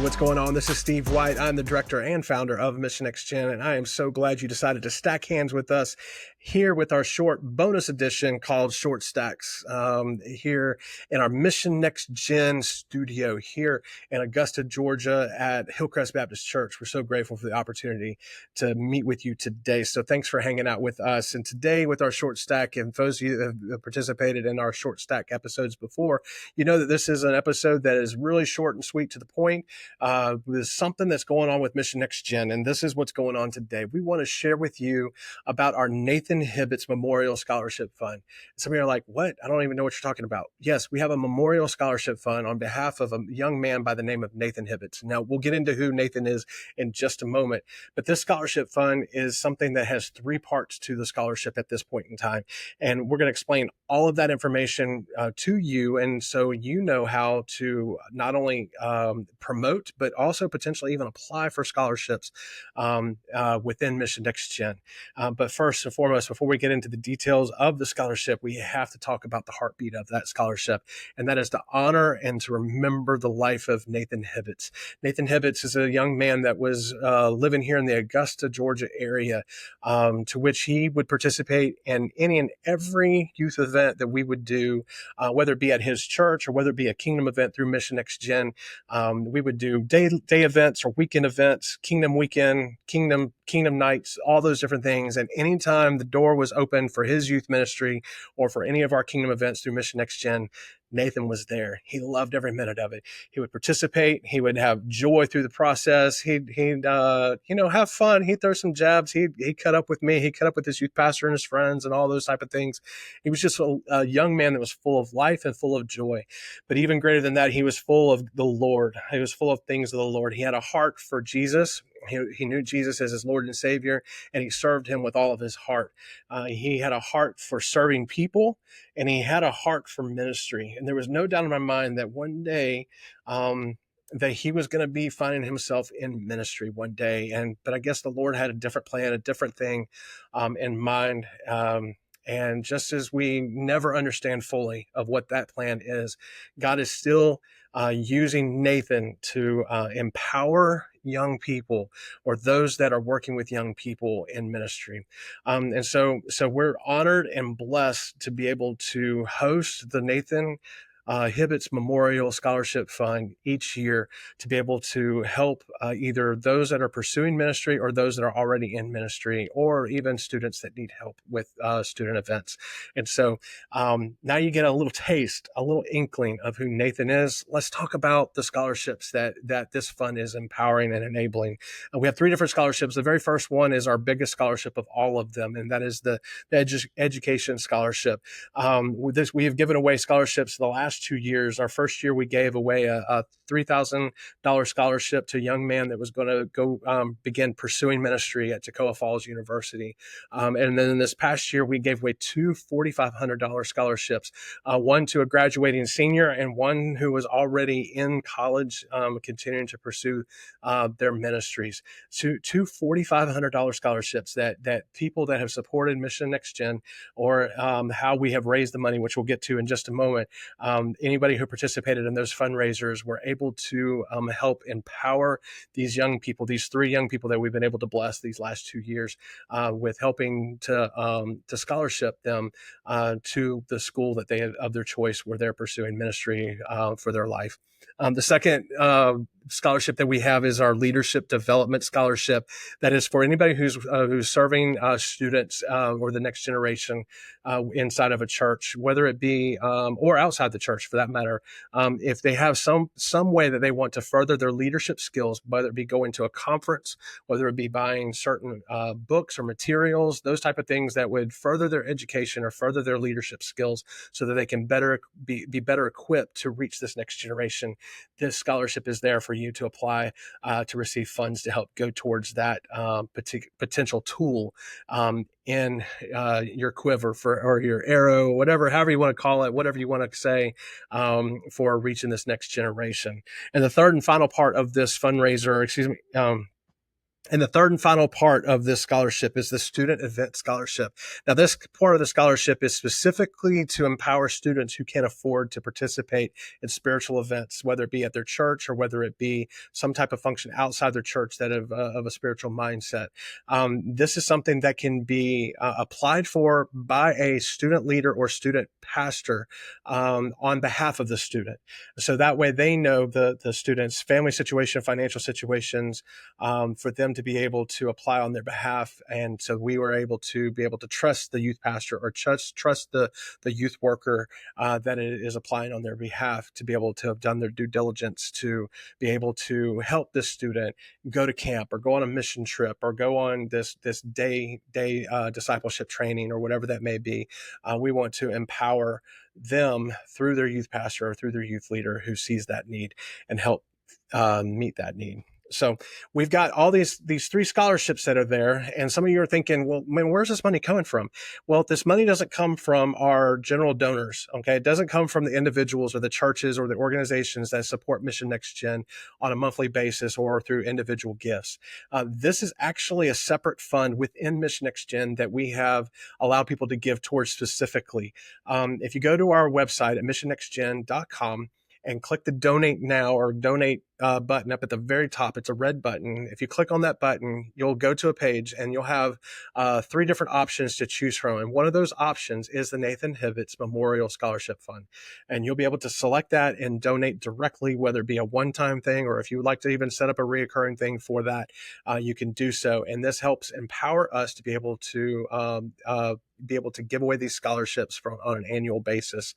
what's going on? This is Steve White. I'm the director and founder of Mission NextGen, and I am so glad you decided to stack hands with us here with our short bonus edition called Short Stacks here in our Mission NextGen studio here in Augusta, Georgia at Hillcrest Baptist Church. We're so grateful for the opportunity to meet with you today. So thanks for hanging out with us. And today with our Short Stack, and those of you that have participated in our Short Stack episodes before, you know that this is an episode that is really short and sweet to the point. There's something that's going on with Mission NextGen, and this is what's going on today. We want to share with you about our Nathan Hibbitts Memorial Scholarship Fund. Some of you are like, what? I don't even know what you're talking about. Yes, we have a memorial scholarship fund on behalf of a young man by the name of Nathan Hibbitts. Now, we'll get into who Nathan is in just a moment, but this scholarship fund is something that has three parts to the scholarship at this point in time, and we're going to explain all of that information to you, and so you know how to not only promote, but also potentially even apply for scholarships within Mission NextGen. But first and foremost, before we get into the details of the scholarship, we have to talk about the heartbeat of that scholarship, and that is to honor and to remember the life of Nathan Hibbitts. Nathan Hibbitts is a young man that was living here in the Augusta, Georgia area, to which he would participate in any and every youth event that we would do, whether it be at his church or whether it be a kingdom event through Mission NextGen. We would do day events or weekend events, Kingdom Weekend, Kingdom Nights, all those different things. And anytime the door was open for his youth ministry or for any of our kingdom events through Mission NextGen, Nathan was there. He loved every minute of it. He would participate. He would have joy through the process. He'd have fun. He'd throw some jabs. He'd cut up with me. He'd cut up with his youth pastor and his friends and all those type of things. He was just a young man that was full of life and full of joy. But even greater than that, he was full of the Lord. He was full of things of the Lord. He had a heart for Jesus. He knew Jesus as his Lord and Savior, and he served him with all of his heart. He had a heart for serving people, and he had a heart for ministry. And there was no doubt in my mind that one day that he was going to be finding himself in ministry one day. But I guess the Lord had a different plan, a different thing in mind. And just as we never understand fully of what that plan is, God is still using Nathan to empower young people or those that are working with young people in ministry. And so we're honored and blessed to be able to host the Nathan Hibbitts Memorial Scholarship Fund each year to be able to help either those that are pursuing ministry or those that are already in ministry, or even students that need help with student events. And so now you get a little taste, a little inkling of who Nathan is. Let's talk about the scholarships that this fund is empowering and enabling. We have three different scholarships. The very first one is our biggest scholarship of all of them, and that is the education scholarship. We have given away scholarships the last 2 years. Our first year, we gave away a $3,000 scholarship to a young man that was going to go begin pursuing ministry at Toccoa Falls University. And then this past year, we gave away two $4,500 scholarships, one to a graduating senior and one who was already in college, continuing to pursue their ministries. Two $4,500 scholarships that people that have supported Mission NextGen, or how we have raised the money, which we'll get to in just a moment. Anybody who participated in those fundraisers were able to help empower these young people, these three young people that we've been able to bless these last 2 years with helping to scholarship them to the school that they of their choice where they're pursuing ministry for their life. The second scholarship that we have is our Leadership Development Scholarship. That is for anybody who's serving students or the next generation inside of a church, whether it be or outside the church for that matter. If they have some way that they want to further their leadership skills, whether it be going to a conference, whether it be buying certain books or materials, those type of things that would further their education or further their leadership skills so that they can be better equipped to reach this next generation. This scholarship is there for you to apply to receive funds to help go towards that potential tool in your quiver or your arrow, however you want to call it, whatever you want to say for reaching this next generation. And the third and final part of this fundraiser, And the third and final part of this scholarship is the student event scholarship. Now, this part of the scholarship is specifically to empower students who can't afford to participate in spiritual events, whether it be at their church or whether it be some type of function outside their church that of a spiritual mindset. This is something that can be applied for by a student leader or student pastor on behalf of the student. So that way they know the student's family situation, financial situations, for them to be able to apply on their behalf. And so we were able to trust the youth pastor or trust the youth worker that it is applying on their behalf to be able to have done their due diligence to be able to help this student go to camp or go on a mission trip or go on this day discipleship training or whatever that may be. We want to empower them through their youth pastor or through their youth leader who sees that need and help meet that need. So we've got all these three scholarships that are there. And some of you are thinking, well, man, where's this money coming from? Well, this money doesn't come from our general donors. Okay. It doesn't come from the individuals or the churches or the organizations that support Mission NextGen on a monthly basis or through individual gifts. This is actually a separate fund within Mission NextGen that we have allowed people to give towards specifically. If you go to our website at missionnextgen.com, and click the donate now or donate button up at the very top. It's a red button. If you click on that button, you'll go to a page and you'll have three different options to choose from. And one of those options is the Nathan Hibbitts Memorial Scholarship Fund. And you'll be able to select that and donate directly, whether it be a one-time thing or if you would like to even set up a reoccurring thing for that, you can do so. And this helps empower us to be able to give away these scholarships on an annual basis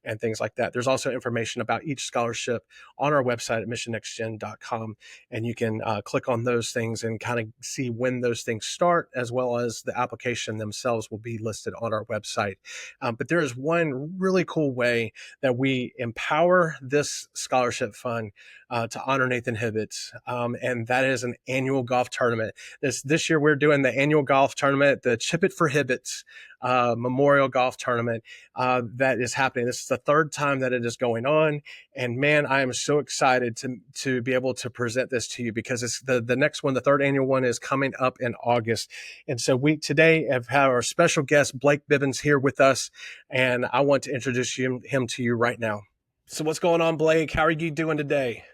and things like that. There's also information about each scholarship on our website at missionnextgen.com. And you can click on those things and kind of see when those things start, as well as the application themselves will be listed on our website. But there is one really cool way that we empower this scholarship fund to honor Nathan Hibbitts. And that is an annual golf tournament. This year we're doing the annual golf tournament, the ChipIt4Hibbitts Memorial Golf Tournament that is happening. This is the third time that it is going on. And man, I am so excited to be able to present this to you because it's the next one, the third annual one is coming up in August. And so we today have our special guest, Blake Bibbins, here with us. And I want to introduce him to you right now. So what's going on, Blake? How are you doing today?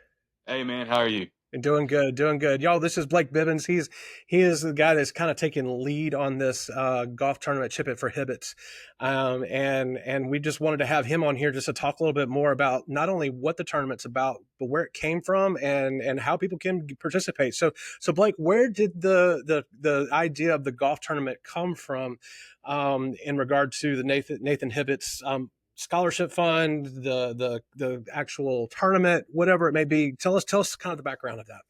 Hey man, how are you? Doing good, doing good. Y'all, this is Blake Bibbins. He is the guy that's kind of taking lead on this golf tournament, ChipIt4Hibbitts. And we just wanted to have him on here just to talk a little bit more about not only what the tournament's about, but where it came from and how people can participate. So Blake, where did the idea of the golf tournament come from in regard to the Nathan Hibbitts scholarship fund, the actual tournament, whatever it may be? Tell us kind of the background of that.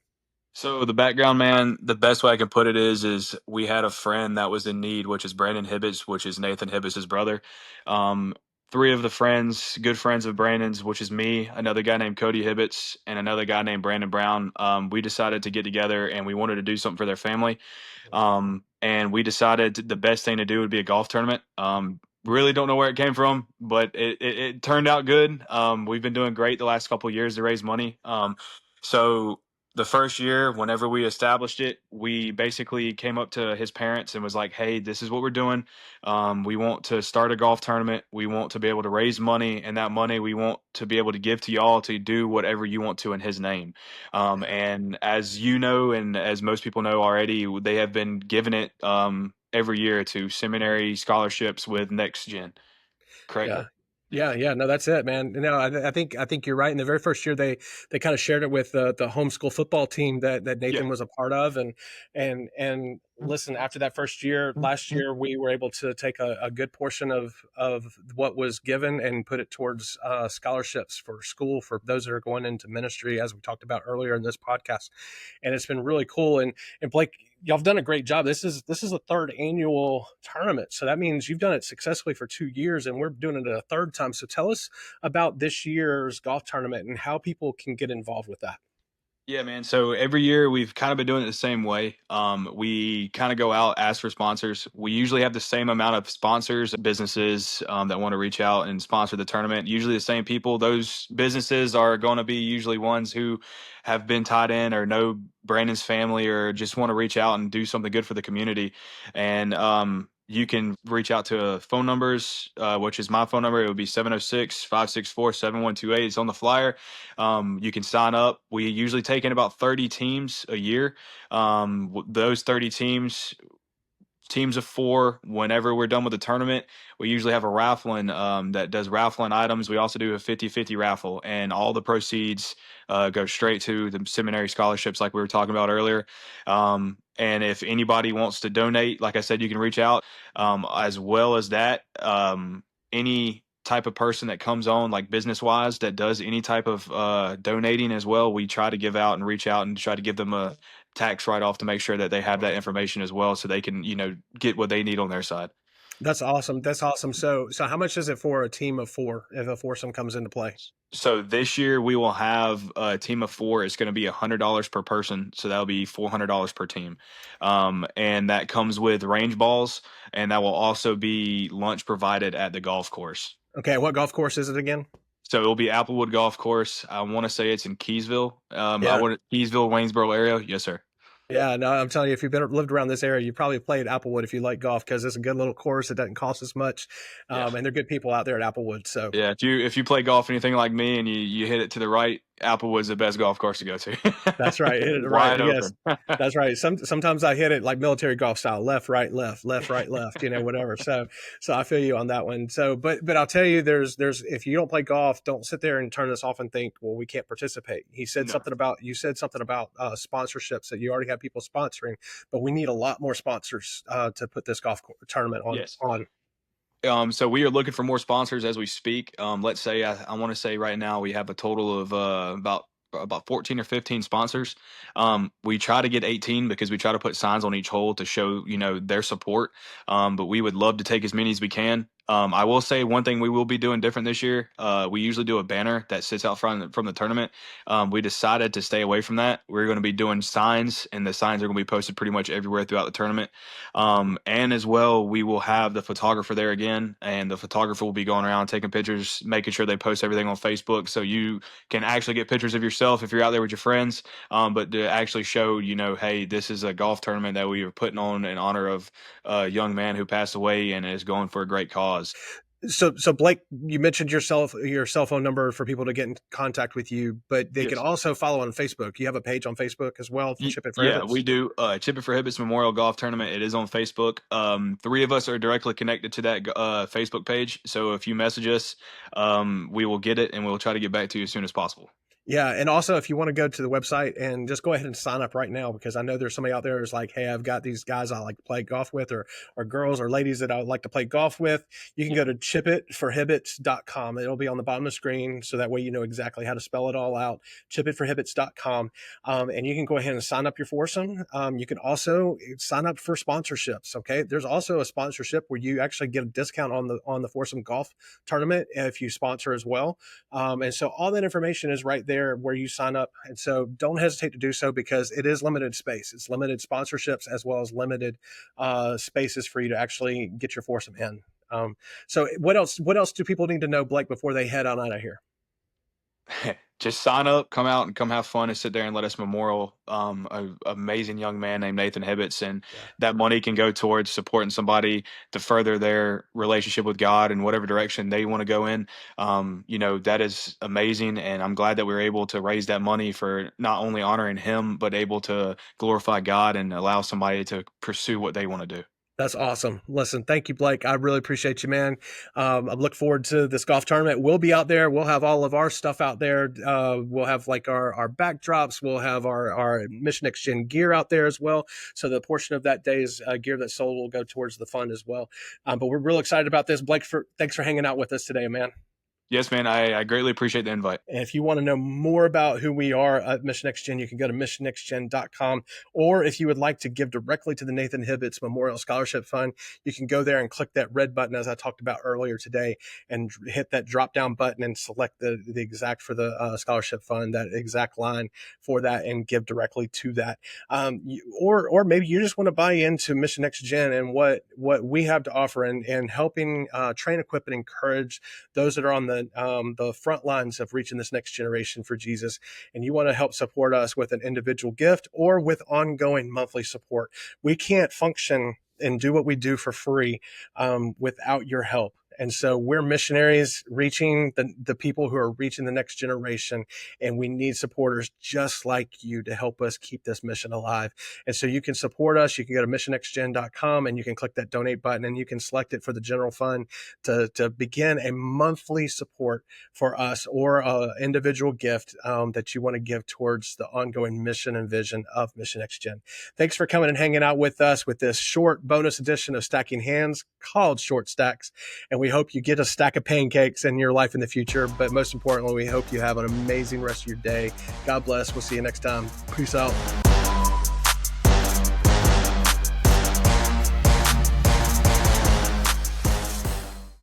So the background, man, the best way I can put it is we had a friend that was in need, which is Brandon Hibbitts, which is Nathan Hibbitts' brother. Um, Three of the friends, good friends of Brandon's, which is me, another guy named Cody Hibbitts, and another guy named Brandon Brown. We decided to get together and we wanted to do something for their family. And we decided the best thing to do would be a golf tournament. Really don't know where it came from, but it turned out good. We've been doing great the last couple of years to raise money. So the first year, whenever we established it, we basically came up to his parents and was like, hey, this is what we're doing. We want to start a golf tournament. We want to be able to raise money, and that money we want to be able to give to y'all to do whatever you want to in his name. And as you know, and as most people know already, they have been giving it every year to seminary scholarships with NextGen. Correct? Yeah. Yeah. No, that's it, man. No, I think you're right. In the very first year, they kind of shared it with the homeschool football team that Yeah. Nathan was a part of, and listen, after that first year, last year we were able to take a good portion of what was given and put it towards scholarships for school for those that are going into ministry, as we talked about earlier in this podcast, and it's been really cool. And Blake, y'all have done a great job. This is the third annual tournament. So that means you've done it successfully for 2 years and we're doing it a third time. So tell us about this year's golf tournament and how people can get involved with that. Yeah, man. So every year we've kind of been doing it the same way. We kind of go out, ask for sponsors. We usually have the same amount of sponsors, businesses that want to reach out and sponsor the tournament. Usually the same people. Those businesses are going to be usually ones who have been tied in or know Brandon's family or just want to reach out and do something good for the community. And you can reach out to phone numbers, which is my phone number. It would be 706-564-7128. It's on the flyer. You can sign up. We usually take in about 30 teams a year. Those 30 teams of 4, whenever we're done with the tournament, we usually have a raffling that does raffling items. We also do a 50-50 raffle, and all the proceeds go straight to the seminary scholarships like we were talking about earlier. And if anybody wants to donate, like I said, you can reach out. As well as that, any type of person that comes on, like business wise, that does any type of donating as well, we try to give out and reach out and try to give them a tax write off to make sure that they have that information as well, so they can, get what they need on their side. That's awesome. That's awesome. So how much is it for a team of 4 if a foursome comes into play? So this year we will have a team of 4. It's going to be $100 per person, so that'll be $400 per team, and that comes with range balls, and that will also be lunch provided at the golf course. Okay, what golf course is it again? So it'll be Applewood Golf Course. I want to say it's in Keysville. Yeah. Keysville, Waynesboro area. Yes, sir. Yeah, no, I'm telling you, if you've lived around this area, you probably played Applewood if you like golf, because it's a good little course. It doesn't cost as much, Yeah. and they're good people out there at Applewood. So Yeah, if you play golf anything like me and you hit it to the right, Applewood's the best golf course to go to. that's right. Hit it right. Wide Yes, open. that's right. Sometimes I hit it like military golf style, left, right, left, right, left, whatever. So I feel you on that one. So, but I'll tell you, there's if you don't play golf, don't sit there and turn this off and think, well, we can't participate. You said something about sponsorships, that you already have people sponsoring, but we need a lot more sponsors to put this golf tournament on. Yes. So we are looking for more sponsors as we speak. Let's say I want to say right now we have a total of about 14 or 15 sponsors. We try to get 18 because we try to put signs on each hole to show their support. But we would love to take as many as we can. I will say one thing we will be doing different this year. We usually do a banner that sits out front from the tournament. We decided to stay away from that. We're going to be doing signs, and the signs are going to be posted pretty much everywhere throughout the tournament. And as well, we will have the photographer there again, and the photographer will be going around taking pictures, making sure they post everything on Facebook, so you can actually get pictures of yourself if you're out there with your friends. But to actually show, hey, this is a golf tournament that we are putting on in honor of a young man who passed away and is going for a great cause. So Blake, you mentioned your cell phone number for people to get in contact with you, but they can also follow on Facebook. You have a page on Facebook as well for ChipIt4Hibbitts? Yeah, we do. ChipIt4Hibbitts Memorial Golf Tournament. It is on Facebook. 3 of us are directly connected to that Facebook page. So if you message us, we will get it and we'll try to get back to you as soon as possible. Yeah, and also if you want to go to the website and just go ahead and sign up right now, because I know there's somebody out there who's like, hey, I've got these guys I like to play golf with, or girls or ladies that I would like to play golf with. You can go to ChipIt4Hibbitts.com. It'll be on the bottom of the screen, so that way you know exactly how to spell it all out. ChipIt4Hibbitts.com, and you can go ahead and sign up your foursome. You can also sign up for sponsorships. Okay, there's also a sponsorship where you actually get a discount on the foursome golf tournament if you sponsor as well. And so all that information is right there where you sign up. And so don't hesitate to do so, because it is limited space. It's limited sponsorships as well as limited spaces for you to actually get your foursome in. So what else do people need to know, Blake, before they head on out of here? Just sign up, come out, and come have fun and sit there and let us memorial an amazing young man named Nathan Hibbitts. And that money can go towards supporting somebody to further their relationship with God in whatever direction they want to go in. That is amazing. And I'm glad that we were able to raise that money for not only honoring him, but able to glorify God and allow somebody to pursue what they want to do. That's awesome. Listen, thank you, Blake. I really appreciate you, man. I look forward to this golf tournament. We'll be out there. We'll have all of our stuff out there. We'll have like our backdrops. We'll have our Mission NextGen gear out there as well. So the portion of that day's gear that's sold will go towards the fund as well. But we're real excited about this. Blake, thanks for hanging out with us today, man. Yes, man. I greatly appreciate the invite. And if you want to know more about who we are at Mission NextGen, you can go to missionnextgen.com. Or if you would like to give directly to the Nathan Hibbitts Memorial Scholarship Fund, you can go there and click that red button, as I talked about earlier today, and hit that drop down button and select the exact for the scholarship fund, that exact line for that, and give directly to that. Or maybe you just want to buy into Mission NextGen and what we have to offer, and helping train, equip, and encourage those that are on the front lines of reaching this next generation for Jesus, and you want to help support us with an individual gift or with ongoing monthly support. We can't function and do what we do for free without your help. And so we're missionaries reaching the people who are reaching the next generation, and we need supporters just like you to help us keep this mission alive. And so you can support us. You can go to missionnextgen.com and you can click that donate button, and you can select it for the general fund to begin a monthly support for us, or an individual gift that you want to give towards the ongoing mission and vision of Mission NextGen. Thanks for coming and hanging out with us with this short bonus edition of Stacking Hands called Short Stacks. And we hope you get a stack of pancakes in your life in the future. But most importantly, we hope you have an amazing rest of your day. God bless. We'll see you next time. Peace out.